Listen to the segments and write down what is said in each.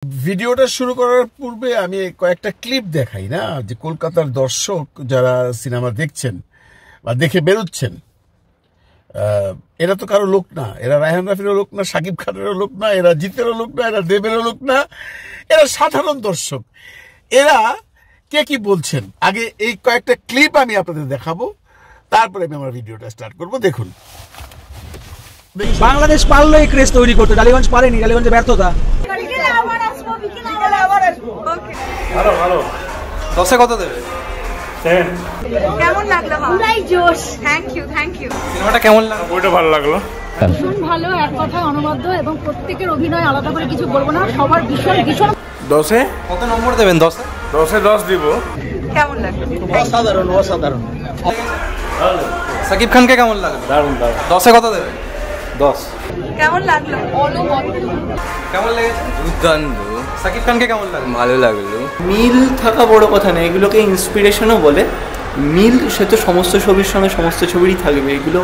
ভিডিওটা শুরু করার পূর্বে আমি কয়েকটা ক্লিপ দেখাই না, যে কলকাতার দর্শক যারা সিনেমা দেখছেন বা দেখে বেরোচ্ছেন, এরা তো কারো লোক না, এরা রায়হান রাফিরও লোক না, শাকিব খানেরও লোক না, এরা জিতেরও লোক না, এরা দেবেরও লোক না, এরা সাধারণ দর্শক। এরা কে কি বলছেন আগে এই কয়েকটা ক্লিপ আমি আপনাদের দেখাবো, তারপরে আমি আমার ভিডিওটা স্টার্ট করবো। দেখুন, বাংলাদেশ পারলো এই ক্রেজ তৈরি করতে, টালিগঞ্জ পারেনি, টালিগঞ্জে ব্যর্থতা। ভালো ভালো। 10-এ কত দেবে? 10। কেমন লাগলো? পুরাই জোশ। Thank you. সিনেমাটা কেমন লাগলো? বইটা ভালো লাগলো। ভীষণ ভালো, এক কথায় অনবদ্য, এবং প্রত্যেকের অভিনয় আলাদা করে কিছু বলবো না, সবার ভীষণ 10-এ কত নম্বর দেবেন? 10-এ 10 দিব। কেমন লাগলো? অসাধারণ। সাকিব খানকে কেমন লাগলো? দারুণ। 10-এ কত দেবেন? 10। কেমন লাগলো? অনবদ্য। কেমন লেগেছে? দুর্দান্ত। সাকিব খানকে কেমন লাগলো? ভালো লাগলো। মিল থাকা বড় কথা না, এগুলোকে ইন্সপিরেশনও বলে। মিল সে তো সমস্ত ছবির সঙ্গে সমস্ত ছবিরই থাকবে, এগুলো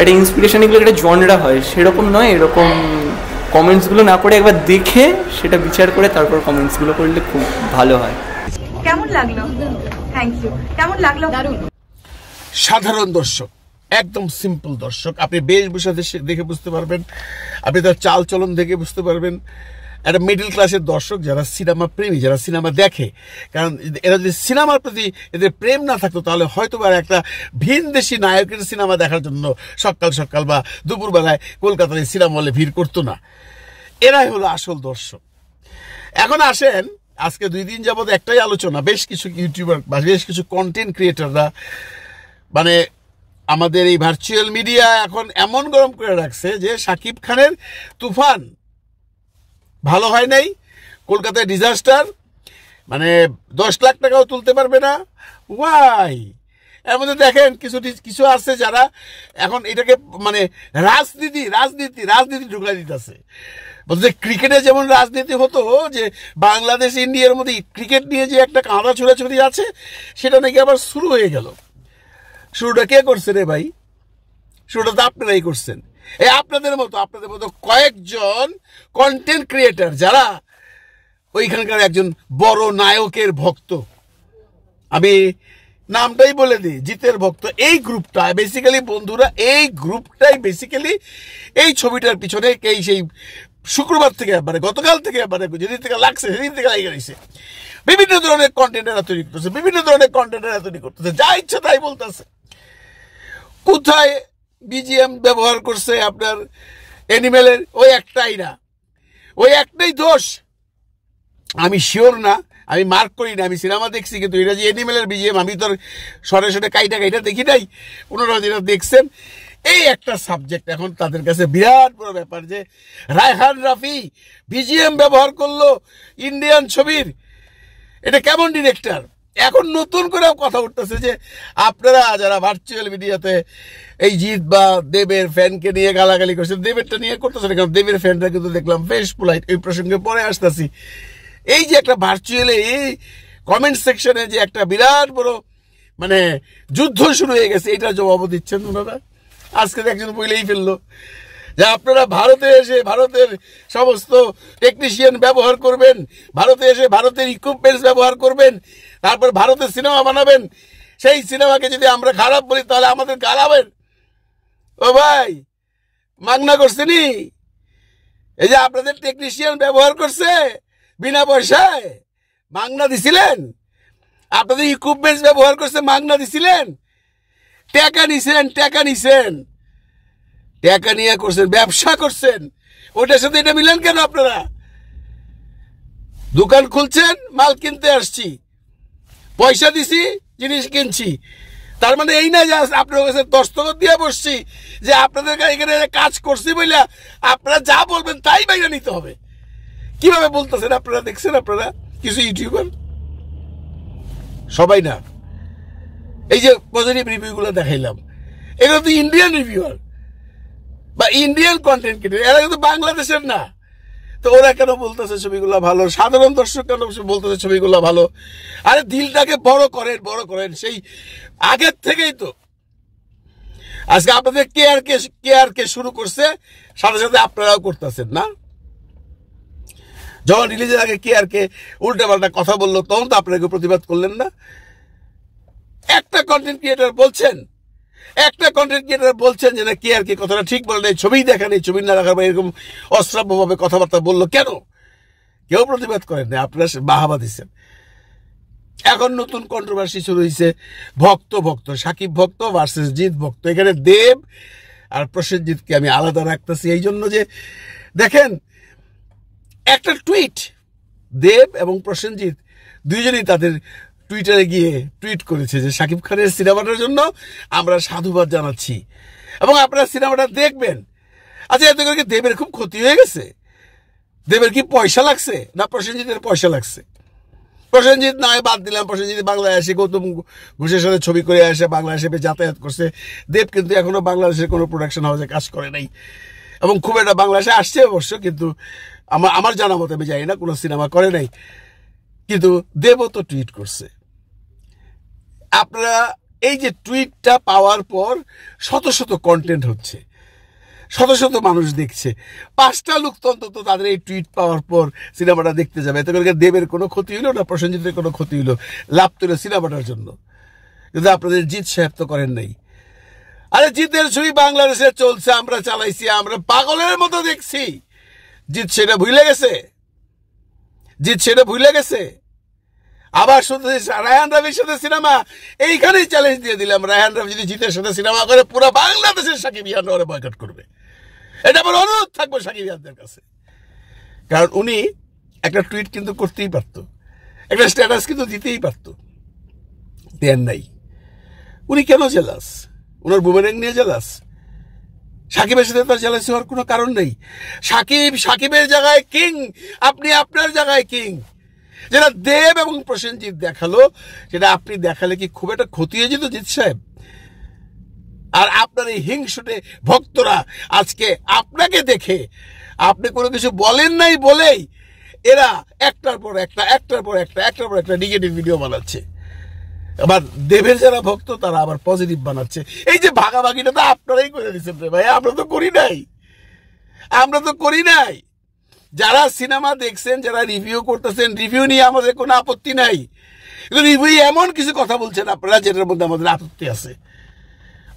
একটা ইন্সপিরেশন, এগুলো একটা জনরা হয়, সেরকম নয়। এরকম কমেন্টসগুলো না করে একবার দেখে সেটা বিচার করে তারপর কমেন্টসগুলো করলে খুব ভালো হয়। কেমন লাগলো? Thank you. কেমন লাগলো? দারুণ। সাধারণ দর্শক, একদম সিম্পল দর্শক, আপনি বেশভূষা দেখে বুঝতে পারবেন, আপনি তার চাল চলন দেখে বুঝতে পারবেন। একটা মিডল ক্লাসের দর্শক যারা সিনেমা প্রেমী, যারা সিনেমা দেখে, কারণ এরা যদি সিনেমার প্রতি এদের প্রেম না থাকতো তাহলে হয়তো বা একটা ভিনদেশি নায়কের সিনেমা দেখার জন্য সকাল সকাল বা দুপুরবেলায় কলকাতার সিনেমা হলে ভিড় করতো না। এরাই হলো আসল দর্শক। এখন আসেন, আজকে 2 দিন যাবত একটাই আলোচনা, বেশ কিছু ইউটিউবার বা বেশ কিছু কন্টেন্ট ক্রিয়েটাররা মানে আমাদের এই ভার্চুয়াল মিডিয়া এখন এমন গরম করে রাখছে যে শাকিব খানের তুফান ভালো হয় নাই, কলকাতায় ডিজাস্টার, মানে 10 লাখ টাকাও তুলতে পারবে না। ওয়াই? এর মধ্যে দেখেন কিছু আছে যারা এখন এটাকে মানে রাজনীতি ঢুকাই দিতেছে। বলতে ক্রিকেটে যেমন রাজনীতি হতো, যে বাংলাদেশ ইন্ডিয়ার মধ্যে ক্রিকেট নিয়ে যে একটা কাঁদা ছোড়াছুড়ি আছে, সেটা নাকি আবার শুরু হয়ে গেল। শুরুটা কে করছে রে ভাই? শুরুটা তো আপনারাই করছেন। এই আপনাদের মতো কয়েকজন কন্টেন্ট ক্রিয়েটার যারা ওইখানকার একজন বড় নায়কের ভক্ত, আমি নামটাই বলে দিই, জিতের ভক্ত। এই গ্রুপটা বেসিক্যালি বন্ধুরা, এই গ্রুপটাই বেসিক্যালি এই ছবিটার পিছনে সেই শুক্রবার থেকে মানে গতকাল থেকে মানে যেদিন থেকে লাগছে সেদিন থেকে লাগিয়ে গেছে। বিভিন্ন ধরনের কন্টেন্টেরা তৈরি করতেছে, যা ইচ্ছা তাই বলতেছে। কোথায় বিজিএম ব্যবহার করছে আপনার অ্যানিমেলের? ওই একটাই না, ওই একটাই দোষ। আমি শিওর না, আমি মার্ক করি না, আমি সিনেমা দেখছি, কিন্তু এটা যে অ্যানিমেলের বিজিএম আমি তো সরে কাইটা দেখি নাই, ওনারা যেটা দেখছেন। এই একটা সাবজেক্ট এখন তাদের কাছে বিরাট বড় ব্যাপার, যে রায়হান রাফি বিজিএম ব্যবহার করলো ইন্ডিয়ান ছবির, এটা কেমন ডিরেক্টর? এখন নতুন করে কথা উঠতেছে যে আপনারা যারা ভার্চুয়াল মিডিয়াতে এই জিৎ বা দেবের ফ্যানকে নিয়ে গালাগালি করছেন, দেবেরটা নিয়ে করতেছেন, কারণ দেবের ফ্যানরা কিন্তু দেখলাম বেশ পোলাইট। এই প্রসঙ্গে পরে আসতেছি। এই যে একটা ভার্চুয়ালি এই কমেন্ট সেকশনে যে একটা বিরাট বড় মানে যুদ্ধ শুরু হয়ে গেছে, এটার জবাবও দিচ্ছেন ওনারা। আজকে একজন বইলেই ফেললো যে আপনারা ভারতে এসে ভারতের সমস্ত টেকনিশিয়ান ব্যবহার করবেন, ভারতে এসে ভারতের ইকুইপমেন্টস ব্যবহার করবেন, তারপর ভারতের সিনেমা বানাবেন। সেই সিনেমাকে যদি আমরা খারাপ বলি তাহলে আমাদের গালাবেন। ও ভাই, মাগনা করছেনি? এই যে আপনাদের টেকনিশিয়ান ব্যবহার করছে বিনা পয়সায়, মাগনা দিছিলেন? আপনাদের ইকুইপমেন্টস ব্যবহার করছে, মাগনা দিছিলেন? টাকা নিয়ে করছেন, ব্যবসা করছেন। ওটার সাথে এটা মিলেন কেন? আপনারা দোকান খুলছেন, মাল কিনতে আসছি, পয়সা দিছি, জিনিস কিনছি, তার মানে এই না যে আপনার কাছে দস্তখত দিয়ে বসছি যে আপনাদের এখানে কাজ করছি বলে আপনারা যা বলবেন তাই বাইরে নিতে হবে। কিভাবে বলতেছেন আপনারা? দেখছেন আপনারা কিছু ইউটিউবার, সবাই না, এই যে পজিটিভ রিভিউগুলো দেখাইলাম, এগুলো তো ইন্ডিয়ান রিভিউয়ার বা ইন্ডিয়ান কন্টেন্ট ক্রিয়েটর, এরা কিন্তু বাংলাদেশের না। তো ওরা কেন বলতেছে ছবিগুলো ভালো? সাধারণ দর্শক কেন বলতেছে ছবিগুলো ভালো? আরে দিলটাকে বড় করেন সেই আগের থেকেই তো। আজকে আপনাদের কেয়ার কে শুরু করছে, সাথে সাথে আপনারাও করতেছেন না? যখন রিলিজের আগে কে আর কে উল্টা পাল্টা কথা বললো তখন তো আপনাকে প্রতিবাদ করলেন না। একটা কন্টেন্ট ক্রিয়েটর বলছেন যে না কে আর কে কথাটা ঠিক বলে নেই, ছবিই দেখা নেই, ছবি না দেখার এরকম অশ্রাব্যভাবে কথাবার্তা বললো কেন? কেউ প্রতিবাদ করেন না, আপনারা বাহাবা দিচ্ছেন। এখন নতুন কন্ট্রোভার্সি শুরু হয়েছে, ভক্ত সাকিব ভক্ত ভার্সেস জিৎ ভক্ত। এখানে দেব আর প্রসেনজিৎকে আমি আলাদা রাখতেছি এই জন্য যে দেখেন একটা টুইট, দেব এবং প্রসেনজিৎ দুইজনই তাদের টুইটারে গিয়ে টুইট করেছে যে শাকিব খানের সিনেমাটার জন্য আমরা সাধুবাদ জানাচ্ছি এবং আপনারা সিনেমাটা দেখবেন। আচ্ছা, এত করে দেবের খুব ক্ষতি হয়ে গেছে? দেবের কি পয়সা লাগছে না প্রসেনজিতের পয়সা লাগছে? প্রসেনজিৎ নয় বাদ দিলাম, প্রসেনজিৎ বাংলাদেশে গৌতম ঘোষের সাথে ছবি করে আসে, বাংলাদেশে যাতায়াত করছে। দেব কিন্তু এখনো বাংলাদেশের কোনো প্রোডাকশন হাউসে কাজ করে নাই এবং খুব একটা বাংলাদেশে আসছে অবশ্য, কিন্তু আমার জানা মতো আমি জানি না কোনো সিনেমা করে নাই। কিন্তু দেবও তো টুইট করছে। আপনারা এই যে টুইটটা পাওয়ার পর শত শত কন্টেন্ট হচ্ছে, শত শত মানুষ দেখছে, 5টা লোক অন্তত তাদের এই টুইট পাওয়ার পর সিনেমাটা দেখতে যাবে। এতে করে দেবের কোনো ক্ষতি হইলো না প্রসেনজিতের কোনো ক্ষতি হইলো, লাভ তো সিনেমাটার জন্য। কিন্তু আপনাদের জিৎ সাহেব তো করেন নাই। আরে জিতের ছবি বাংলাদেশে চলছে, আমরা চালাইছি, আমরা পাগলের মতো দেখছি। জিৎ সেটা ভুলে গেছে। আবার শুনতেছি রায়হান রাফির সাথে সিনেমা, এইখানেই চ্যালেঞ্জ দিয়ে দিলাম, রায়হান রাফি যদি জিতের সাথে সিনেমা করে পুরো বাংলাদেশের সাকিব ইয়ানরা বয়কট করবে। এটা আমার অনুরোধ থাকবে সাকিব ইয়ানদের কাছে, কারণ উনি একটা টুইট কিন্তু করতেই পারত, একটা স্ট্যাটাস কিন্তু দিতেই পারত, দেন নাই। উনি কেন জেলাস? ওনার বুমেরাং নিয়ে জেলাস? সাকিবের সাথে তার জেলাসি হওয়ার কোনো কারণ নেই। সাকিবের জায়গায় কিং, আপনি আপনার জায়গায় কিং। যেটা দেব এবং প্রসেনজিৎ দেখালো সেটা আপনি দেখালে কি খুব একটা ক্ষতি হয়ে যেত জিৎ সাহেব? আর আপনার এই হিংসুটে ভক্তরা আজকে আপনাকে দেখে আপনি কোনো কিছু বলেন নাই বলেই এরা একটার পর একটা নেগেটিভ ভিডিও বানাচ্ছে। আবার দেবের যারা ভক্ত তারা আবার পজিটিভ বানাচ্ছে। এই যে ভাগাভাগিটা তো আপনারাই করে দিচ্ছেন রে ভাই, আমরা তো করি নাই। যারা সিনেমা দেখছেন, যারা রিভিউ করতেছেন, রিভিউ নিয়ে আমাদের কোনো আপত্তি নাই, কিন্তু রিভিউ এমন কিছু কথা বলছেন আপনারা যেটার মধ্যে আমাদের আপত্তি আছে।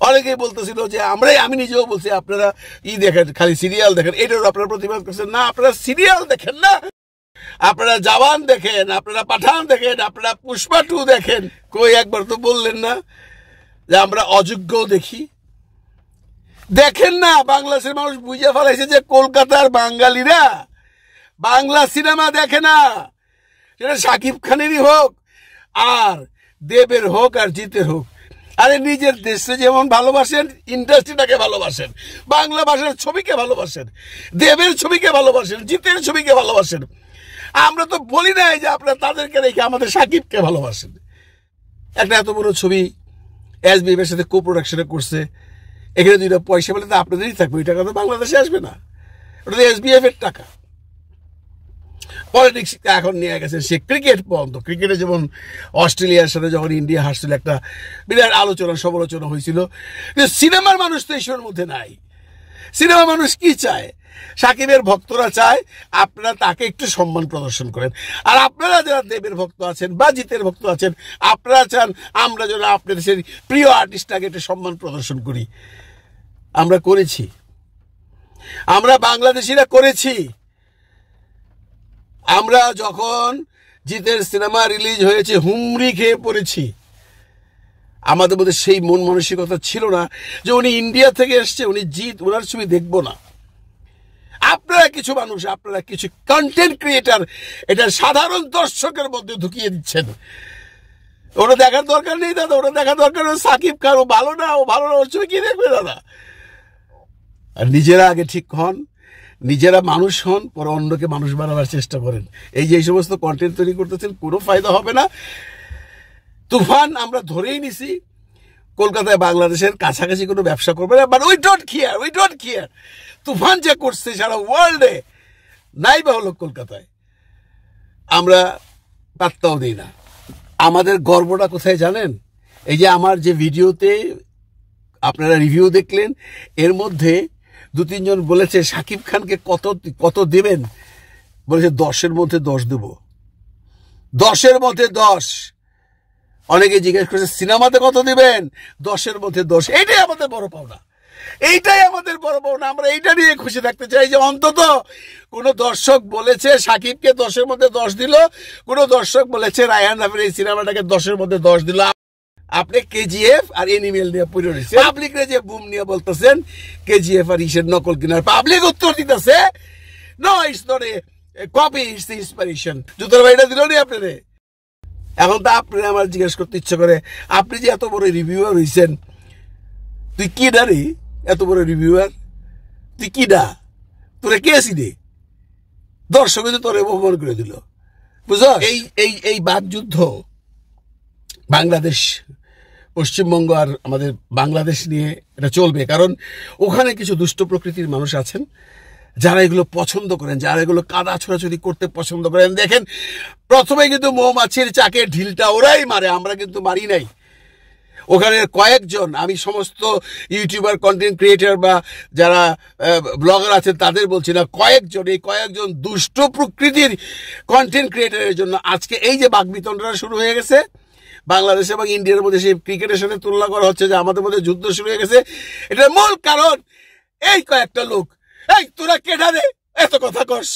অনেকেই বলতেছিল যে আমি নিজেও বলছি আপনারা দেখেন, খালি সিরিয়াল দেখেন, এটারও আপনারা প্রতিবাদ করছেন। না, আপনারা সিরিয়াল দেখেন না, আপনারা জওয়ান দেখেন, আপনারা পাঠান দেখেন, আপনারা পুষ্পা 2 দেখেন। কই একবার তো বললেন না যে আমরা অযোগ্য দেখেন না? বাংলাদেশের মানুষ বুঝে ফেলাইছে যে কলকাতার বাঙালিরা বাংলা সিনেমা দেখে না, সেটা শাকিব খানেরই হোক আর দেবের হোক আর জিতের হোক। আরে নিজের দেশে যেমন ভালোবাসেন, ইন্ডাস্ট্রিটাকে ভালোবাসেন, বাংলা ভাষার ছবিকে ভালোবাসেন, দেবের ছবিকে ভালোবাসেন, জিতের ছবিকে ভালোবাসেন। আমরা তো বলি নাই যে আপনারা তাদেরকে রেখে আমাদের সাকিবকে ভালোবাসেন। একটা এত বড় ছবি এসবিএফ এর সাথে কো-প্রোডাকশনে করছে, এখানে 2টা পয়সা পেলে তো আপনাদেরই থাকবে, ওই টাকা তো বাংলাদেশে আসবে না, ওটা তো এসবিএফ এর টাকা। পলিটিক্স এখন নিয়ে গেছে সে ক্রিকেট পর্যন্ত। ক্রিকেটে যেমন অস্ট্রেলিয়ার সাথে যখন ইন্ডিয়া হারছিল একটা বিরাট আলোচনা সমালোচনা হয়েছিল, কিন্তু সিনেমার মানুষ তো এইসবের মধ্যে নাই। সিনেমা মানুষ কি চায়? সাকিবের ভক্তরা চায় আপনারা তাকে একটু সম্মান প্রদর্শন করেন, আর আপনারা যারা দেবের ভক্ত আছেন বা জিতের ভক্ত আছেন আপনারা চান আমরা যেন আপনাদের সেই প্রিয় আর্টিস্টটাকে একটু সম্মান প্রদর্শন করি। আমরা করেছি, আমরা বাংলাদেশিরা করেছি। আমরা যখন জিতের সিনেমা রিলিজ হয়েছে হুমড়ি খেয়ে পড়েছি। আমাদের মধ্যে সেই মন মানসিকতা ছিল না যে উনি ইন্ডিয়া থেকে এসছে, উনি জিত, ওনার ছবি দেখবো না। আপনারা কিছু মানুষ, আপনারা কিছু কন্টেন্ট ক্রিয়েটার এটা সাধারণ দর্শকের মধ্যে ঢুকিয়ে দিচ্ছেন। ওটা দেখার দরকার নেই দাদা, ওটা দেখার দরকার নেই। সাকিব খান ও ভালো না, ওর ছবি কি দেখবে দাদা? আর নিজেরা আগে ঠিক হন, নিজেরা মানুষ হন, পরে অন্যকে মানুষ বানাবার চেষ্টা করেন। এই যে এই সমস্ত কন্টেন্ট তৈরি করতেছেন কোনো ফায়দা হবে না। তুফান আমরা ধরেই নিছি কলকাতায় বাংলাদেশের কাছাকাছি কোনো ব্যবসা করবে না, বাট উই ডোন্ট কেয়ার। তুফান যে করছে সারা ওয়ার্ল্ডে, নাই বা হলো কলকাতায়, আমরা পাত্তাও দিই না। আমাদের গর্বটা কোথায় জানেন? এই যে আমার যে ভিডিওতে আপনারা রিভিউ দেখলেন, এর মধ্যে 2-3 জন বলেছে সাকিব খানকে কত দেবেন, বলেছে 10-এর মধ্যে 10 দেব, 10-এর মধ্যে 10। অনেকে জিজ্ঞেস করছে সিনেমাতে কত দিবেন, 10-এর মধ্যে 10। এইটাই আমাদের বড় পাওনা, এইটাই আমাদের বড় পাওনা। আমরা এইটা নিয়ে খুশি থাকতে চাই যে অন্তত কোন দর্শক বলেছে সাকিবকে 10-এর মধ্যে 10 দিল, কোন দর্শক বলেছে রায়হান রাফির এই সিনেমাটাকে 10-এর মধ্যে 10 দিল। আপনি কেজিএফ আর এনিমেল নিয়ে পড়ে রয়েছে, পাবলিকরে যে বুম নিয়ে বলতেছেন কেজিএফ আর ইসের নকল কিনার, পাবলিক উত্তর দিতেছে no it's not a copy, it's the inspiration. জুতোর ভাইটা দিল নি আপনারে। এখন তো আপনি আমার জিজ্ঞেস করতে ইচ্ছে করে, আপনি যে এত বড় রিভিউয়ার হইছেন, তুই কি ডারি এত বড় রিভিউয়ার, তুই কি ডা, তোরে কে আসিনি? দর্শক তোরে অপমান করে দিল, বুঝছ? এই বাকযুদ্ধ বাংলাদেশ, পশ্চিমবঙ্গ আর আমাদের বাংলাদেশ নিয়ে এটা চলবে, কারণ ওখানে কিছু দুষ্ট প্রকৃতির মানুষ আছেন যারা এগুলো পছন্দ করেন, যারা এগুলো কাদা ছোড়াছুড়ি করতে পছন্দ করেন। দেখেন, প্রথমে কিন্তু মৌমাছির চাকে ঢিলটা ওরাই মারে, আমরা কিন্তু মারি নাই। ওখানে কয়েকজন, আমি সমস্ত ইউটিউবার, কন্টেন্ট ক্রিয়েটর বা যারা ব্লগার আছেন তাদের বলছি না, এই কয়েকজন দুষ্ট প্রকৃতির কন্টেন্ট ক্রিয়েটরের জন্য আজকে এই যে বাকবিতণ্ডা শুরু হয়ে গেছে বাংলাদেশ এবং ইন্ডিয়ার মধ্যে, সেই ক্রিকেটের সাথে তুলনা করা হচ্ছে যে আমাদের মধ্যে যুদ্ধ শুরু হয়ে গেছে। এটার মূল কারণ এই কয়েকটা লোক। এই তোরা কেডা রে এত কথা কস?